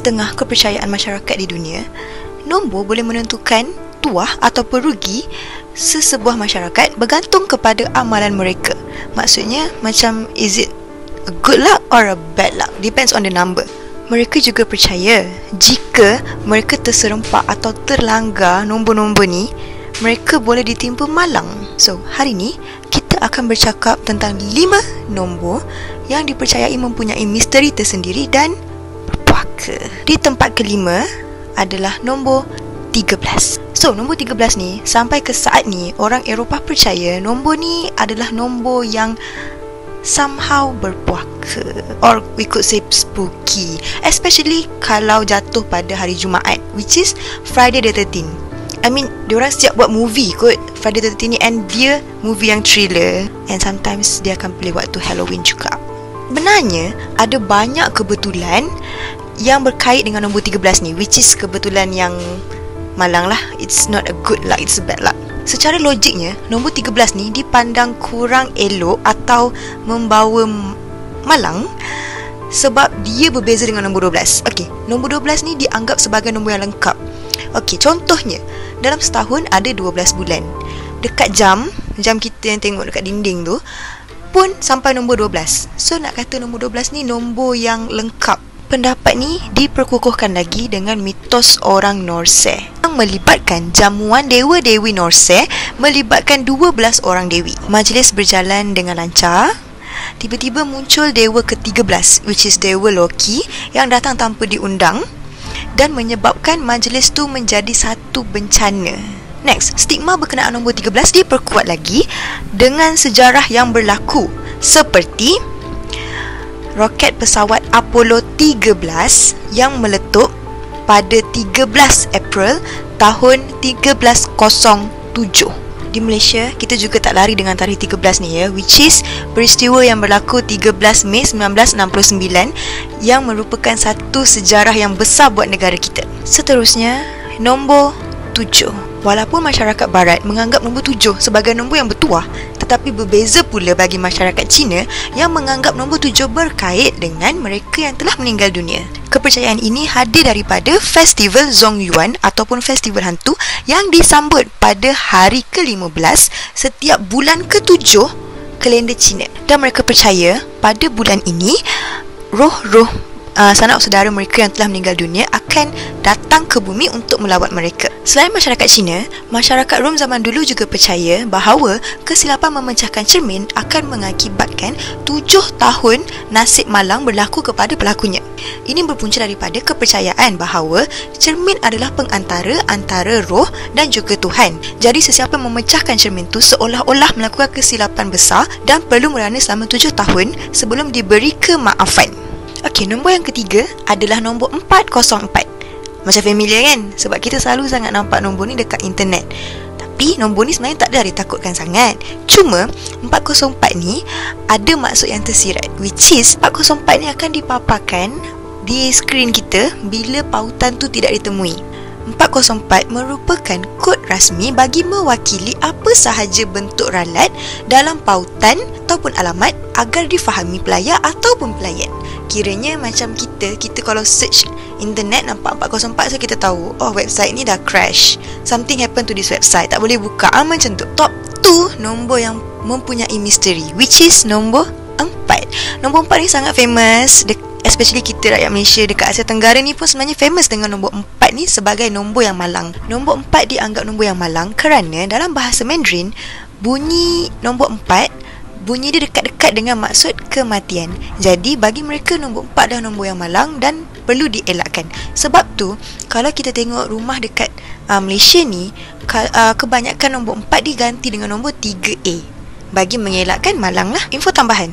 tengah kepercayaan masyarakat di dunia, nombor boleh menentukan tuah ataupun rugi sesebuah masyarakat bergantung kepada amalan mereka. Maksudnya macam, is it a good luck or a bad luck? Depends on the number. Mereka juga percaya jika mereka terserempak atau terlanggar nombor-nombor ni, mereka boleh ditimpa malang. So, hari ni kita akan bercakap tentang 5 nombor yang dipercayai mempunyai misteri tersendiri dan berpuaka. Di tempat kelima adalah nombor 13. So, nombor 13 ni, sampai ke saat ni, orang Eropah percaya nombor ni adalah nombor yang somehow berpuaka, or we could say spooky, especially kalau jatuh pada hari Jumaat, which is Friday the 13th. I mean, diorang siap buat movie kot Friday the 13th ni, and dia movie yang thriller, and sometimes dia akan play waktu Halloween juga. Benarnya ada banyak kebetulan yang berkait dengan nombor 13 ni, which is kebetulan yang malang lah. It's not a good luck, it's a bad luck. Secara logiknya, nombor 13 ni dipandang kurang elok atau membawa malang sebab dia berbeza dengan nombor 12. Okey, nombor 12 ni dianggap sebagai nombor yang lengkap. Okey, contohnya, dalam setahun ada 12 bulan. Dekat jam kita yang tengok dekat dinding tu pun sampai nombor 12. So, nak kata nombor 12 ni nombor yang lengkap. Pendapat ni diperkukuhkan lagi dengan mitos orang Norse yang melibatkan jamuan dewa-dewi Norse, melibatkan 12 orang dewi. Majlis berjalan dengan lancar. Tiba-tiba muncul dewa ke-13, which is Dewa Loki, yang datang tanpa diundang dan menyebabkan majlis tu menjadi satu bencana. Next, stigma berkenaan nombor 13 diperkuat lagi dengan sejarah yang berlaku, seperti roket pesawat Apollo 13 yang meletup pada 13 April tahun 1307. Di Malaysia, kita juga tak lari dengan tarikh 13 ni ya, which is peristiwa yang berlaku 13 Mei 1969 yang merupakan satu sejarah yang besar buat negara kita. Seterusnya, nombor 7. Walaupun masyarakat barat menganggap nombor 7 sebagai nombor yang bertuah, tetapi berbeza pula bagi masyarakat Cina yang menganggap nombor 7 berkait dengan mereka yang telah meninggal dunia. Kepercayaan ini hadir daripada festival Zongyuan ataupun festival hantu yang disambut pada hari ke-15 setiap bulan ke-7 kalender Cina. Dan mereka percaya pada bulan ini roh-roh sanak saudara mereka yang telah meninggal dunia akan datang ke bumi untuk melawat mereka. Selain masyarakat Cina, masyarakat Rom zaman dulu juga percaya bahawa kesilapan memecahkan cermin akan mengakibatkan 7 tahun nasib malang berlaku kepada pelakunya. Ini berpunca daripada kepercayaan bahawa cermin adalah pengantara antara roh dan juga Tuhan. Jadi sesiapa memecahkan cermin tu seolah-olah melakukan kesilapan besar dan perlu merana selama 7 tahun sebelum diberi kemaafan. Okey, nombor yang ketiga adalah nombor 404. Macam familiar kan? Sebab kita selalu sangat nampak nombor ni dekat internet. Tapi nombor ni sebenarnya tak ada ditakutkan sangat. Cuma 404 ni ada maksud yang tersirat, which is 404 ni akan dipaparkan di skrin kita bila pautan tu tidak ditemui. 404 merupakan kod rasmi bagi mewakili apa sahaja bentuk ralat dalam pautan ataupun alamat agar difahami pelayar ataupun pelayan. Kiranya macam kita kalau search internet nampak 404, so kita tahu, oh website ni dah crash, something happen to this website, tak boleh buka, macam tu. Top 2 nombor yang mempunyai misteri, which is nombor 4. Nombor 4 ni sangat famous, especially kita rakyat Malaysia dekat Asia Tenggara ni pun sebenarnya famous dengan nombor 4 ni sebagai nombor yang malang. Nombor 4 dianggap nombor yang malang kerana dalam bahasa Mandarin, bunyi nombor 4 bunyi dia dekat-dekat dengan maksud kematian. Jadi bagi mereka nombor 4 dah nombor yang malang dan perlu dielakkan. Sebab tu kalau kita tengok rumah dekat Malaysia ni, kebanyakan nombor 4 diganti dengan nombor 3A bagi mengelakkan malang lah. Info tambahan,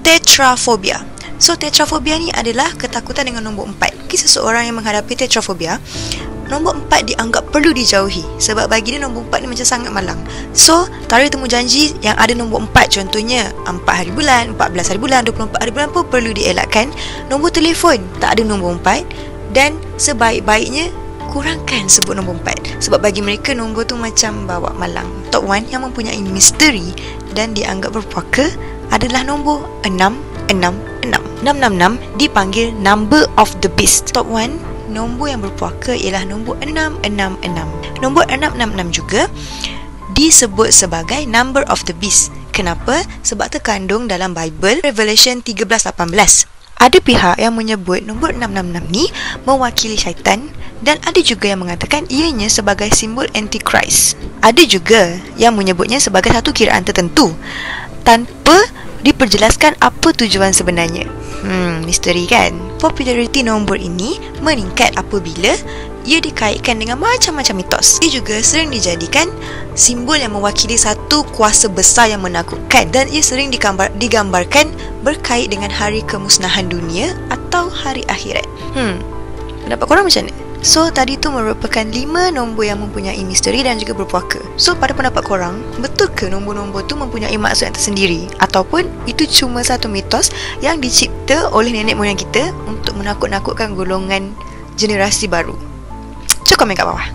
tetrafobia. So tetrafobia ni adalah ketakutan dengan nombor 4. Seseorang yang menghadapi tetrafobia, nombor 4 dianggap perlu dijauhi sebab bagi dia nombor 4 ni macam sangat malang. So, tarikh temu janji yang ada nombor 4, contohnya 4 hari bulan, 14 hari bulan, 24 hari bulan pun perlu dielakkan. Nombor telefon tak ada nombor 4 dan sebaik-baiknya kurangkan sebut nombor 4 sebab bagi mereka nombor tu macam bawa malang. Top 1 yang mempunyai misteri dan dianggap berpuaka adalah nombor 6 666 dipanggil number of the beast. Top 1, nombor yang berpuaka ialah nombor 666. Nombor 666 juga disebut sebagai number of the beast. Kenapa? Sebab terkandung dalam Bible Revelation 13:18. Ada pihak yang menyebut nombor 666 ni mewakili syaitan, dan ada juga yang mengatakan ianya sebagai simbol Antichrist. Ada juga yang menyebutnya sebagai satu kiraan tertentu tanpa diperjelaskan apa tujuan sebenarnya. Misteri kan? Populariti nombor ini meningkat apabila ia dikaitkan dengan macam-macam mitos. Ia juga sering dijadikan simbol yang mewakili satu kuasa besar yang menakutkan, dan ia sering digambarkan berkait dengan hari kemusnahan dunia atau hari akhirat. Pendapat korang macam mana? So, tadi tu merupakan 5 nombor yang mempunyai misteri dan juga berpuaka. So, pada pendapat korang, betul ke nombor-nombor tu mempunyai maksud yang tersendiri? Ataupun itu cuma satu mitos yang dicipta oleh nenek moyang kita untuk menakut-nakutkan golongan generasi baru? Cuba komen kat bawah.